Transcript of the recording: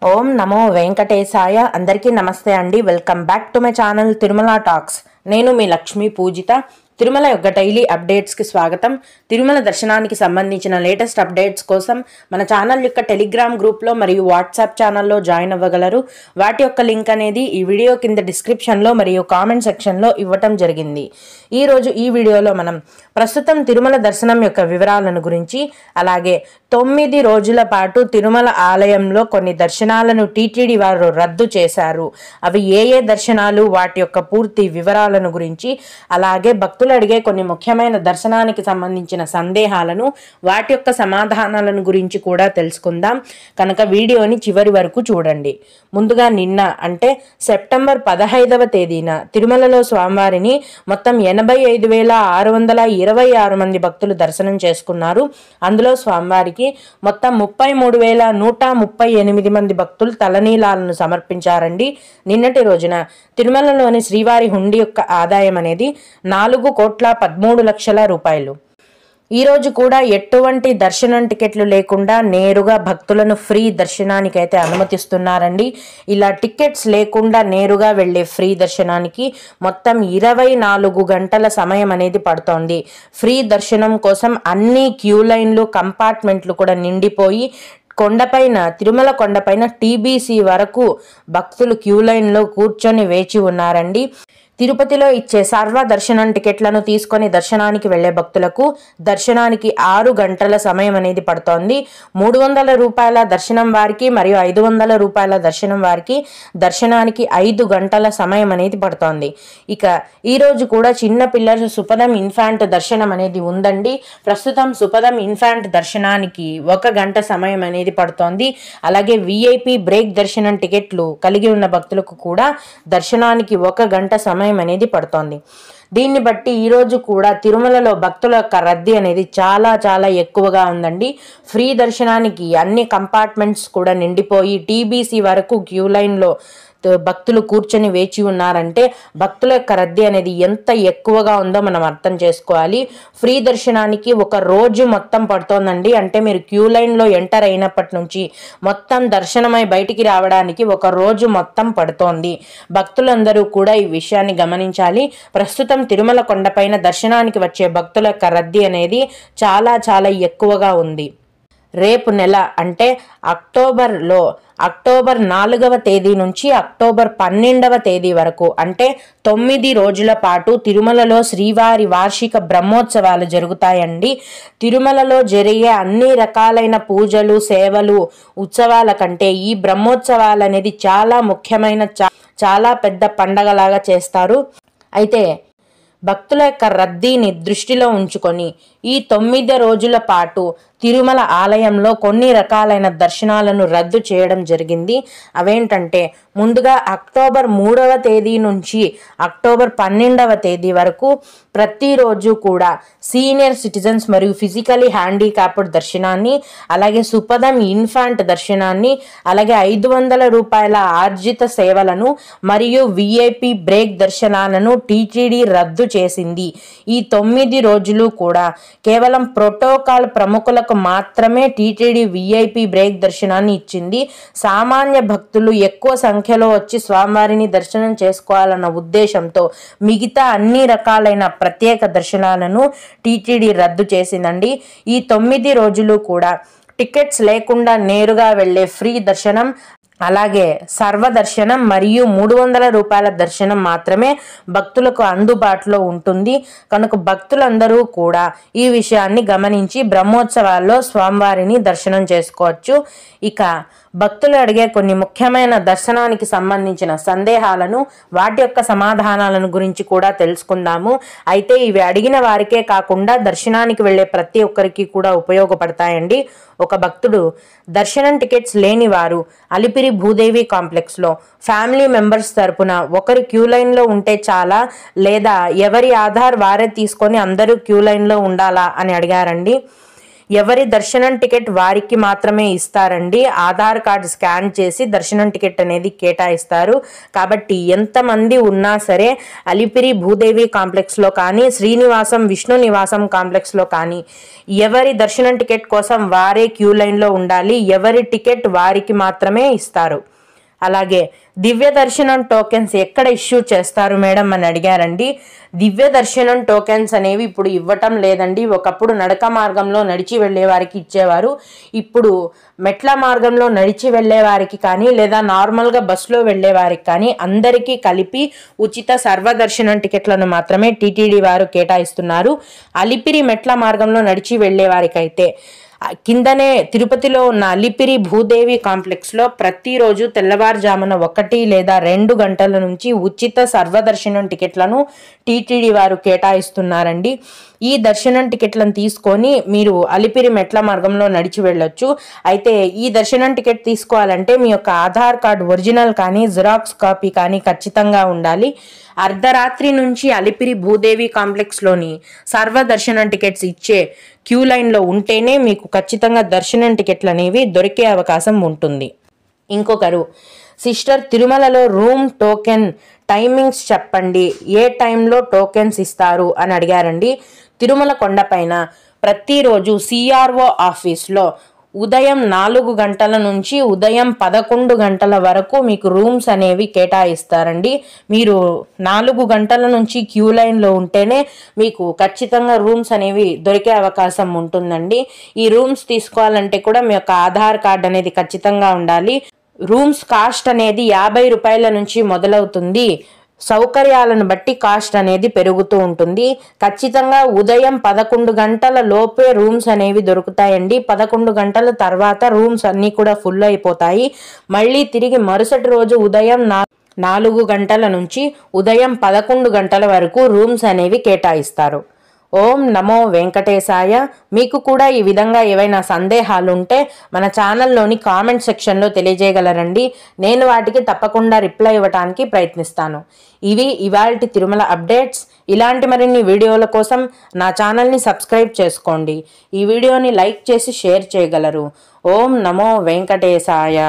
ఓం నమో వెంకటేశాయ. అందరికీ నమస్తే అండి. Welcome back to my channel Tirumala talks. నేను మీ లక్ష్మీ పూజిత. తిరుమల యొక్క డైలీ అప్డేట్స్కి స్వాగతం. తిరుమల దర్శనానికి సంబంధించిన లేటెస్ట్ అప్డేట్స్ కోసం మన ఛానల్ యొక్క టెలిగ్రామ్ గ్రూప్లో మరియు వాట్సాప్ ఛానల్లో జాయిన్ అవ్వగలరు. వాటి యొక్క లింక్ అనేది ఈ వీడియో కింద డిస్క్రిప్షన్లో మరియు కామెంట్ సెక్షన్లో ఇవ్వటం జరిగింది. ఈరోజు ఈ వీడియోలో మనం ప్రస్తుతం తిరుమల దర్శనం యొక్క వివరాలను గురించి, అలాగే 9 రోజుల పాటు తిరుమల ఆలయంలో కొన్ని దర్శనాలను టీటీడీ వారు రద్దు చేశారు. అవి ఏ దర్శనాలు, వాటి యొక్క పూర్తి వివరాలను గురించి, అలాగే భక్తులు అడిగే కొన్ని ముఖ్యమైన దర్శనానికి సంబంధించిన సందేహాలను, వాటి యొక్క సమాధానాలను గురించి కూడా తెలుసుకుందాం. కనుక వీడియోని చివరి వరకు చూడండి. ముందుగా నిన్న అంటే సెప్టెంబర్ 15వ తేదీన తిరుమలలో స్వామివారిని మొత్తం 85,626 మంది భక్తులు దర్శనం చేసుకున్నారు. అందులో స్వామివారికి మొత్తం 33,138 మంది భక్తులు తలనీలాలను సమర్పించారండి. నిన్నటి రోజున తిరుమలలోని శ్రీవారి హుండీ యొక్క ఆదాయం అనేది 4,13,00,000 రూపాయలు. ఈరోజు కూడా ఎటువంటి దర్శనం టికెట్లు లేకుండా నేరుగా భక్తులను ఫ్రీ దర్శనానికి అయితే అనుమతిస్తున్నారండి. ఇలా టికెట్స్ లేకుండా నేరుగా వెళ్ళే ఫ్రీ దర్శనానికి మొత్తం 24 గంటల సమయం అనేది పడుతోంది. ఫ్రీ దర్శనం కోసం అన్ని క్యూ లైన్లు, కంపార్ట్మెంట్లు కూడా నిండిపోయి కొండపైన, తిరుమల కొండపైన టీబీసీ వరకు భక్తులు క్యూ లైన్లో కూర్చొని వేచి ఉన్నారండి. తిరుపతిలో ఇచ్చే సర్వ దర్శనం టికెట్లను తీసుకొని దర్శనానికి వెళ్లే భక్తులకు దర్శనానికి 6 గంటల సమయం అనేది పడుతోంది. 300 రూపాయల దర్శనం వారికి మరియు 500 రూపాయల దర్శనం వారికి దర్శనానికి 5 గంటల సమయం అనేది పడుతోంది. ఇక ఈరోజు కూడా చిన్న పిల్లల సుపదం ఇన్ఫాంట్ దర్శనం అనేది ఉందండి. ప్రస్తుతం సుపదం ఇన్ఫాంట్ దర్శనానికి 1 గంట సమయం అనేది పడుతోంది. అలాగే విఐపి బ్రేక్ దర్శనం టికెట్లు కలిగి ఉన్న భక్తులకు కూడా దర్శనానికి 1 గంట సమయం అనేది పడుతోంది. దీన్ని బట్టి ఈరోజు కూడా తిరుమలలో భక్తుల యొక్క రద్దీ అనేది చాలా ఎక్కువగా ఉందండి. ఫ్రీ దర్శనానికి అన్ని కంపార్ట్మెంట్స్ కూడా నిండిపోయి టీబీసీ వరకు క్యూ లైన్లో భక్తులు కూర్చొని వేచి ఉన్నారంటే భక్తుల యొక్క రద్దీ అనేది ఎంత ఎక్కువగా ఉందో మనం అర్థం చేసుకోవాలి. ఫ్రీ దర్శనానికి 1 రోజు మొత్తం పడుతోందండి. అంటే మీరు క్యూ లైన్లో ఎంటర్ అయినప్పటి నుంచి మొత్తం దర్శనమై బయటికి రావడానికి 1 రోజు మొత్తం పడుతోంది. భక్తులందరూ కూడా ఈ విషయాన్ని గమనించాలి. ప్రస్తుతం తిరుమల కొండపైన దర్శనానికి వచ్చే భక్తుల యొక్క రద్దీ అనేది చాలా ఎక్కువగా ఉంది. రేపు నెల అంటే అక్టోబర్ 4వ తేదీ నుంచి అక్టోబర్ 12వ తేదీ వరకు అంటే 9 రోజుల పాటు తిరుమలలో శ్రీవారి వార్షిక బ్రహ్మోత్సవాలు జరుగుతాయండి. తిరుమలలో జరిగే అన్ని రకాలైన పూజలు, సేవలు, ఉత్సవాల కంటే ఈ బ్రహ్మోత్సవాలు అనేది చాలా ముఖ్యమైన, చాలా పెద్ద పండగలాగా చేస్తారు. అయితే భక్తుల యొక్క రద్దీని దృష్టిలో ఉంచుకొని ఈ 9 రోజుల పాటు తిరుమల ఆలయంలో కొన్ని రకాలైన దర్శనాలను రద్దు చేయడం జరిగింది. అవేంటంటే ముందుగా అక్టోబర్ 3వ తేదీ నుంచి అక్టోబర్ 12వ తేదీ వరకు ప్రతిరోజు కూడా సీనియర్ సిటిజన్స్ మరియు ఫిజికలీ హ్యాండిక్యాప్డ్ దర్శనాన్ని, అలాగే సుపదం ఇన్ఫాంట్ దర్శనాన్ని, అలాగే 500 రూపాయల ఆర్జిత సేవలను మరియు విఐపి బ్రేక్ దర్శనాలను టీటీడీ రద్దు చేసింది. ఈ 9 రోజులు కూడా కేవలం ప్రోటోకాల్ ప్రముఖులకు మాత్రమే టీటీడీ విఐపి బ్రేక్ దర్శనాన్ని ఇచ్చింది. సామాన్య భక్తులు ఎక్కువ సంఖ్యలో వచ్చి స్వామివారిని దర్శనం చేసుకోవాలన్న ఉద్దేశంతో మిగతా అన్ని రకాలైన ప్రత్యేక దర్శనాలను టీటీడీ రద్దు చేసిందండి. ఈ 9 రోజులు కూడా టికెట్స్ లేకుండా నేరుగా వెళ్లే ఫ్రీ దర్శనం, అలాగే సర్వదర్శనం మరియు 300 రూపాయల దర్శనం మాత్రమే భక్తులకు అందుబాటులో ఉంటుంది. కనుక భక్తులందరూ కూడా ఈ విషయాన్ని గమనించి బ్రహ్మోత్సవాల్లో స్వామివారిని దర్శనం చేసుకోవచ్చు. ఇక భక్తులు అడిగే కొన్ని ముఖ్యమైన దర్శనానికి సంబంధించిన సందేహాలను, వాటి యొక్క సమాధానాలను గురించి కూడా తెలుసుకుందాము. అయితే ఇవి అడిగిన వారికే కాకుండా దర్శనానికి వెళ్లే ప్రతి ఒక్కరికి కూడా ఉపయోగపడతాయండి. ఒక భక్తుడు దర్శనం టికెట్స్ లేని వారు అలిపిరి భూదేవి కాంప్లెక్స్లో ఫ్యామిలీ మెంబర్స్ తరపున ఒకరు క్యూ లైన్లో ఉంటే చాలా, లేదా ఎవరి ఆధార్ వారే తీసుకొని అందరూ క్యూ లైన్లో ఉండాలా అని అడిగారండి. ఎవరి దర్శనం టికెట్ వారికి మాత్రమే ఇస్తారండి. ఆధార్ కార్డు స్కాన్ చేసి దర్శనం టికెట్ అనేది కేటాయిస్తారు. కాబట్టి ఎంతమంది ఉన్నా సరే అలిపిరి భూదేవి కాంప్లెక్స్లో కానీ శ్రీనివాసం విష్ణు నివాసం కాంప్లెక్స్లో కానీ ఎవరి దర్శనం టికెట్ కోసం వారే క్యూ లైన్లో ఉండాలి. ఎవరి టికెట్ వారికి మాత్రమే ఇస్తారు. అలాగే దివ్య దర్శనం టోకెన్స్ ఎక్కడ ఇష్యూ చేస్తారు మేడం అని అడిగారండి. దివ్య దర్శనం టోకెన్స్ అనేవి ఇప్పుడు ఇవ్వటం లేదండి. ఒకప్పుడు నడక మార్గంలో నడిచి వెళ్ళే వారికి ఇచ్చేవారు. ఇప్పుడు మెట్ల మార్గంలో నడిచి వెళ్ళే వారికి కానీ లేదా నార్మల్గా బస్సులో వెళ్ళే వారికి కానీ అందరికీ కలిపి ఉచిత సర్వదర్శనం టికెట్లను మాత్రమే టీటీడీ వారు కేటాయిస్తున్నారు. అలిపిరి మెట్ల మార్గంలో నడిచి వెళ్ళే వారికైతే కిందనే తిరుపతిలో ఉన్న అలిపిరి భూదేవి కాంప్లెక్స్లో ప్రతిరోజు తెల్లవారుజామున 1 లేదా 2 గంటల నుంచి ఉచిత సర్వదర్శనం టికెట్లను టీటీడీ వారు కేటాయిస్తున్నారండి. ఈ దర్శనం టికెట్లను తీసుకొని మీరు అలిపిరి మెట్ల మార్గంలో నడిచి వెళ్ళొచ్చు. అయితే ఈ దర్శనం టికెట్ తీసుకోవాలంటే మీ యొక్క ఆధార్ కార్డు ఒరిజినల్ కానీ జిరాక్స్ కాపీ కానీ ఖచ్చితంగా ఉండాలి. అర్ధరాత్రి నుంచి అలిపిరి భూదేవి కాంప్లెక్స్లోని సర్వదర్శనం టికెట్స్ ఇచ్చే క్యూ లైన్లో ఉంటేనే మీకు ఖచ్చితంగా దర్శనం టికెట్లు అనేవి దొరికే అవకాశం ఉంటుంది. ఇంకొకరు సిస్టర్ తిరుమలలో రూమ్ టోకెన్ టైమింగ్స్ చెప్పండి, ఏ టైంలో టోకెన్స్ ఇస్తారు అని అడిగారండి. తిరుమల కొండపైన ప్రతిరోజు సిఆర్ఓ ఆఫీస్లో ఉదయం 4 గంటల నుంచి ఉదయం 11 గంటల వరకు మీకు రూమ్స్ అనేవి కేటాయిస్తారండి. మీరు 4 గంటల నుంచి క్యూ లైన్లో ఉంటేనే మీకు ఖచ్చితంగా రూమ్స్ అనేవి దొరికే అవకాశం ఉంటుందండి. ఈ రూమ్స్ తీసుకోవాలంటే కూడా మీ యొక్క ఆధార్ కార్డ్ అనేది ఖచ్చితంగా ఉండాలి. రూమ్స్ కాస్ట్ అనేది 50 రూపాయల నుంచి మొదలవుతుంది. సౌకర్యాలను బట్టి కాస్ట్ అనేది పెరుగుతూ ఉంటుంది. ఖచ్చితంగా ఉదయం 11 గంటల లోపే రూమ్స్ అనేవి దొరుకుతాయండి. 11 గంటల తర్వాత రూమ్స్ అన్నీ కూడా ఫుల్ అయిపోతాయి. మళ్ళీ తిరిగి మరుసటి రోజు ఉదయం 4 గంటల నుంచి ఉదయం 11 గంటల వరకు రూమ్స్ అనేవి కేటాయిస్తారు. ఓం నమో వెంకటేశాయ. మీకు కూడా ఈ విధంగా ఏవైనా సందేహాలు ఉంటే మన ఛానల్లోని కామెంట్ సెక్షన్లో తెలియజేయగలరండి. నేను వాటికి తప్పకుండా రిప్లై ఇవ్వడానికి ప్రయత్నిస్తాను. ఇవి ఇవాల్టి తిరుమల అప్డేట్స్. ఇలాంటి మరిన్ని వీడియోల కోసం నా ఛానల్ని సబ్స్క్రైబ్ చేసుకోండి. ఈ వీడియోని లైక్ చేసి షేర్ చేయగలరు. ఓం నమో వెంకటేశాయ.